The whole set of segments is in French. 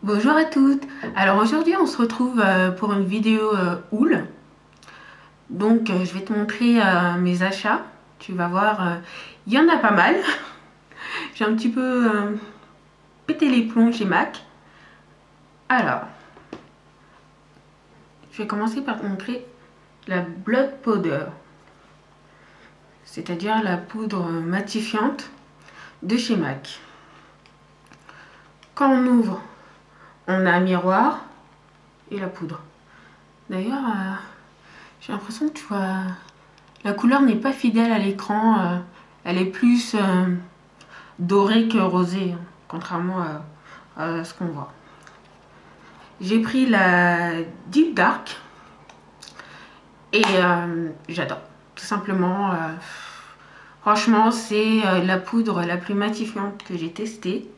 Bonjour à toutes. Alors aujourd'hui on se retrouve pour une vidéo haul. Donc je vais te montrer mes achats. Tu vas voir, il y en a pas mal. J'ai un petit peu pété les plombs chez MAC. Alors, je vais commencer par te montrer la Blood Powder. C'est-à-dire la poudre matifiante de chez MAC. Quand on ouvre, on a un miroir et la poudre. D'ailleurs, j'ai l'impression que tu vois, la couleur n'est pas fidèle à l'écran. Elle est plus dorée que rosée, hein, contrairement à ce qu'on voit. J'ai pris la Deep Dark et j'adore. Tout simplement, franchement, c'est la poudre la plus matifiante que j'ai testée.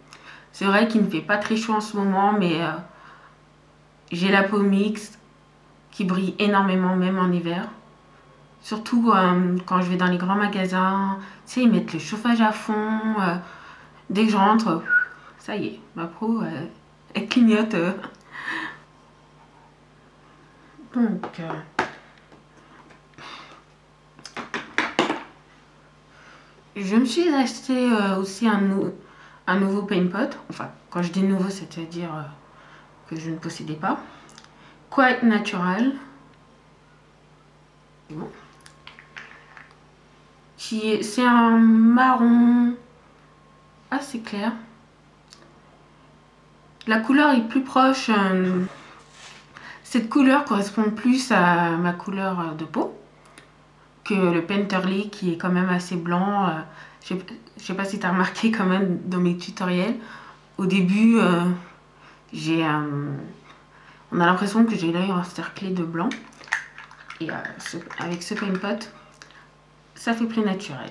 C'est vrai qu'il ne fait pas très chaud en ce moment, mais j'ai la peau mixte qui brille énormément, même en hiver. Surtout quand je vais dans les grands magasins, tu sais, ils mettent le chauffage à fond. Dès que je rentre, ça y est, ma peau, elle clignote. Donc, je me suis acheté aussi un nouveau paint pot. Enfin, quand je dis nouveau, c'est-à-dire que je ne possédais pas. Quite Natural. Bon. C'est un marron assez clair. La couleur est plus proche. Cette couleur correspond plus à ma couleur de peau que le Painterly qui est quand même assez blanc. Je sais pas si tu as remarqué quand même dans mes tutoriels. Au début, on a l'impression que j'ai l'œil encerclé de blanc. Et avec ce paint pot, ça fait plus naturel.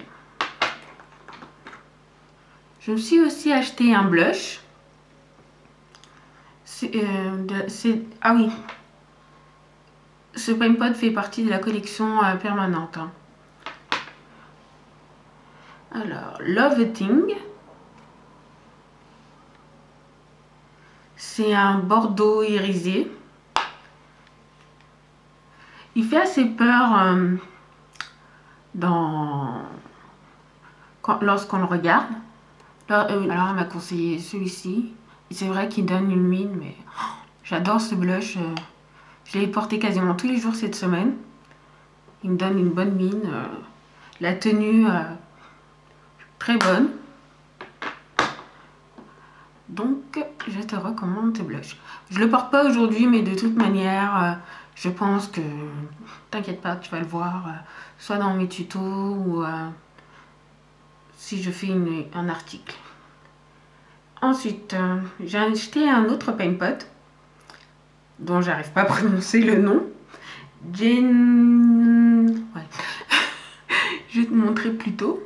Je me suis aussi acheté un blush. Ah oui, ce paint pot fait partie de la collection permanente. Hein. Alors, Love a Thing. C'est un bordeaux irisé. Il fait assez peur lorsqu'on le regarde. Alors, elle m'a conseillé celui-ci. C'est vrai qu'il donne une mine, mais j'adore ce blush. Je l'ai porté quasiment tous les jours cette semaine. Il me donne une bonne mine. La tenue, très bonne. Donc, je te recommande ce blush. Je le porte pas aujourd'hui, mais de toute manière, je pense que, t'inquiète pas, tu vas le voir, soit dans mes tutos ou si je fais un article. Ensuite, j'ai acheté un autre paint pot, dont j'arrive pas à prononcer le nom. Ouais. Je vais te montrer plus tôt.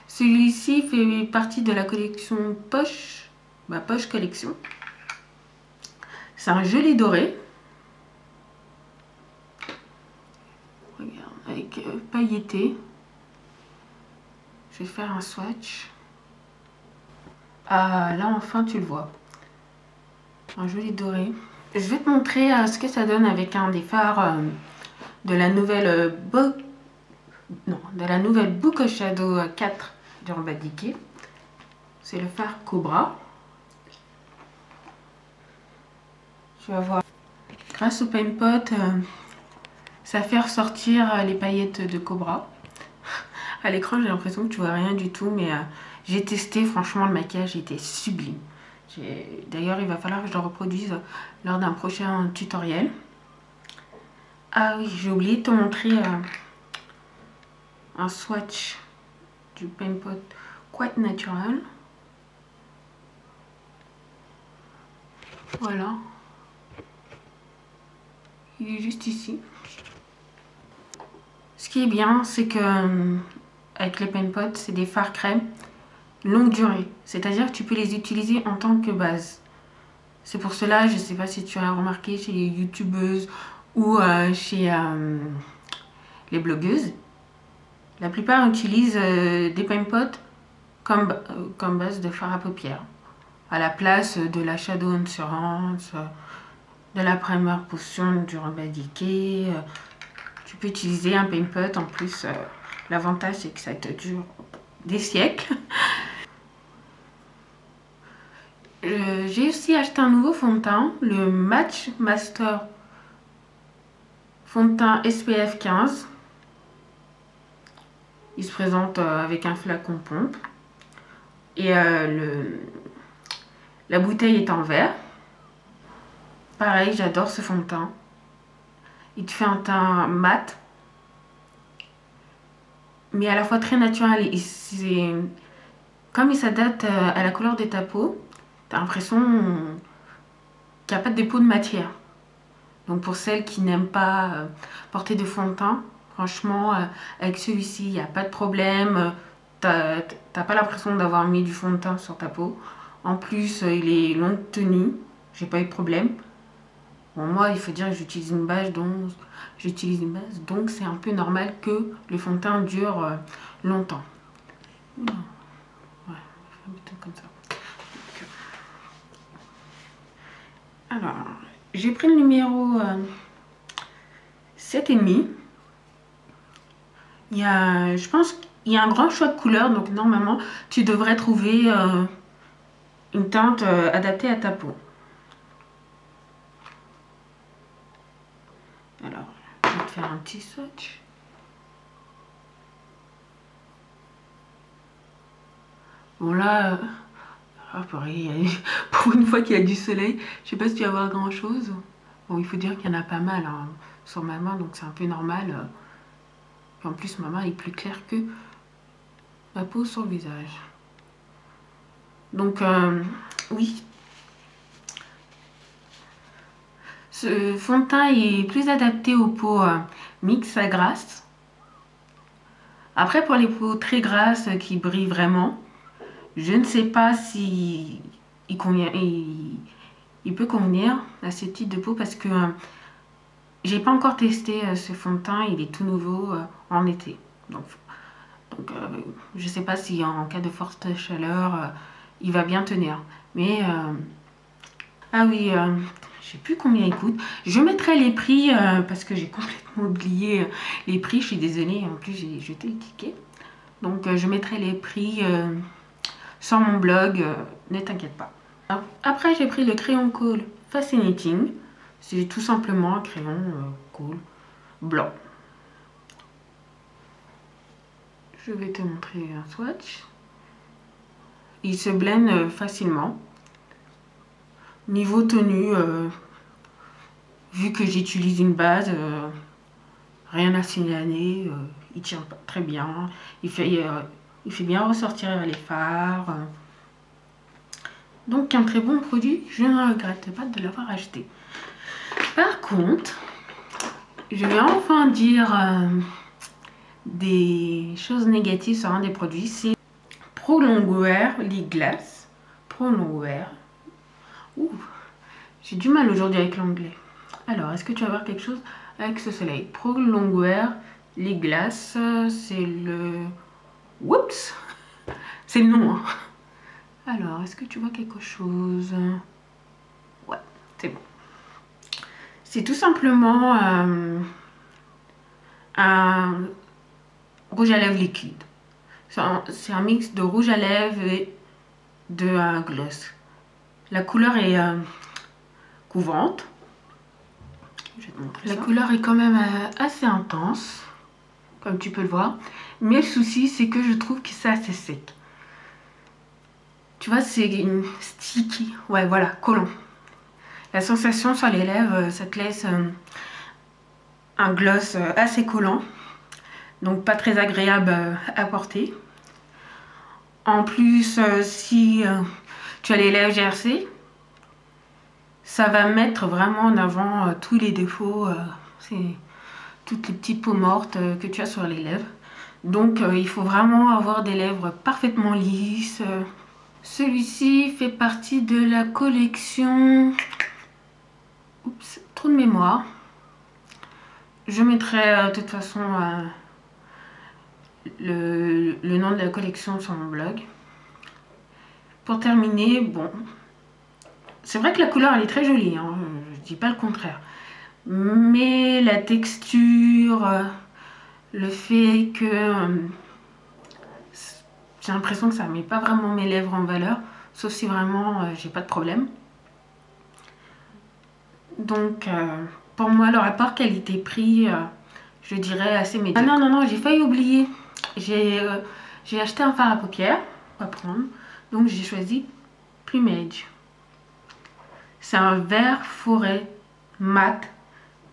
Celui-ci fait partie de la collection Poche, ma Poche Collection. C'est un joli doré. Regarde, avec pailleté. Je vais faire un swatch. Ah, là enfin tu le vois. Un joli doré. Je vais te montrer ce que ça donne avec un des fards de la nouvelle Book of Shadow 4 d'Urban Decay. C'est le phare Cobra. Tu vas voir. Grâce au paint pot, ça fait ressortir les paillettes de Cobra. À l'écran, j'ai l'impression que tu vois rien du tout, mais j'ai testé. Franchement, le maquillage était sublime. D'ailleurs, il va falloir que je le reproduise lors d'un prochain tutoriel. Ah oui, j'ai oublié de te montrer un swatch du paint pot Quite Natural. Voilà. Il est juste ici. Ce qui est bien, c'est que avec les paint pots, c'est des fards crème longue durée. C'est-à-dire que tu peux les utiliser en tant que base. C'est pour cela, je ne sais pas si tu as remarqué chez les youtubeuses ou chez les blogueuses, la plupart utilisent des paint pots comme base de fard à paupières. à la place de la Shadow Endurance, de la Primer Potion d'Urban-Decay. Tu peux utiliser un paint pot. En plus, l'avantage c'est que ça te dure des siècles. J'ai aussi acheté un nouveau fond de teint, le Match Master fond de teint SPF 15. Il se présente avec un flacon pompe. Et la bouteille est en verre. Pareil, j'adore ce fond de teint. Il te fait un teint mat, mais à la fois très naturel. Comme il s'adapte à la couleur de ta peau, t'as l'impression qu'il n'y a pas de dépôt de matière. Donc pour celles qui n'aiment pas porter de fond de teint, franchement, avec celui-ci, il n'y a pas de problème. T'as pas l'impression d'avoir mis du fond de teint sur ta peau. En plus, il est longue tenue, j'ai pas eu de problème. Bon, moi, il faut dire que j'utilise une base, donc c'est un peu normal que le fond de teint dure longtemps. Oula. Ouais, un peu comme ça. Alors, j'ai pris le numéro 7,5. Je pense qu'il y a un grand choix de couleurs, donc normalement, tu devrais trouver une teinte adaptée à ta peau. Alors, je vais te faire un petit swatch. Bon là, pour une fois qu'il y a du soleil, je sais pas si tu vas voir grand chose. Bon, il faut dire qu'il y en a pas mal hein, sur ma main, donc c'est un peu normal. Et en plus, ma main est plus claire que ma peau sur le visage. Donc, oui. Ce fond de teint est plus adapté aux peaux mixtes à grasses. Après, pour les peaux très grasses qui brillent vraiment, je ne sais pas si il peut convenir à ce type de peau parce que j'ai pas encore testé ce fond de teint, il est tout nouveau en été. Donc je sais pas si en cas de forte chaleur, il va bien tenir. Mais ah oui, je sais plus combien il coûte. Je mettrai les prix parce que j'ai complètement oublié les prix. Je suis désolée, en plus j'ai jeté le ticket. Donc je mettrai les prix sur mon blog, ne t'inquiète pas. Après j'ai pris le crayon Kohl Fascinating. C'est tout simplement un crayon Kohl blanc. Je vais te montrer un swatch. Il se blende facilement. Niveau tenue, vu que j'utilise une base, rien à signaler, il tient très bien. Il fait bien ressortir les fards. Donc un très bon produit, je ne regrette pas de l'avoir acheté. Par contre, je vais enfin dire des choses négatives sur un des produits, c'est Pro Longwear Lip Glass. Pro Longwear. Ouh, j'ai du mal aujourd'hui avec l'anglais. Alors, est-ce que tu vas voir quelque chose avec ce soleil? Pro Longwear Lip Glass, c'est le... Oups, c'est le nom. Hein. Alors, est-ce que tu vois quelque chose? Ouais, c'est bon. C'est tout simplement un rouge à lèvres liquide. C'est un mix de rouge à lèvres et de gloss. La couleur est couvrante. Je vais te montrer ça. La couleur est quand même assez intense, comme tu peux le voir. Mais le souci, c'est que je trouve que c'est assez sec. Tu vois, c'est une sticky. Ouais, voilà, collant. La sensation sur les lèvres, ça te laisse un gloss assez collant. Donc pas très agréable à porter. En plus, si tu as les lèvres gercées, ça va mettre vraiment en avant tous les défauts, toutes les petites peaux mortes que tu as sur les lèvres. Donc il faut vraiment avoir des lèvres parfaitement lisses. Celui-ci fait partie de la collection... Oups, trop de mémoire. Je mettrai de toute façon le nom de la collection sur mon blog. Pour terminer, bon, C'est vrai que la couleur elle est très jolie, hein, je dis pas le contraire. Mais la texture, le fait que j'ai l'impression que ça met pas vraiment mes lèvres en valeur, sauf si vraiment j'ai pas de problème. Donc pour moi le rapport qualité-prix, je dirais assez médiocre. Ah non, j'ai failli oublier. J'ai acheté un fard à paupières à prendre, donc j'ai choisi Plumage. C'est un vert forêt mat,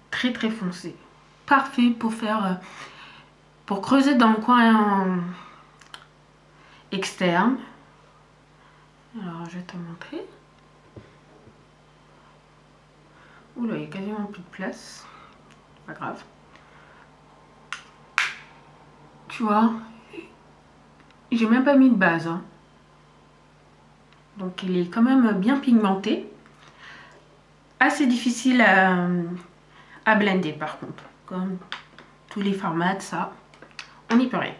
très foncé. Parfait pour faire, pour creuser dans le coin externe. Alors je vais te montrer. Oula, il y a quasiment plus de place. Pas grave. Tu vois, j'ai même pas mis de base, hein. Donc il est quand même bien pigmenté. Assez difficile à blender par contre. Comme tous les formats, ça, on n'y peut rien.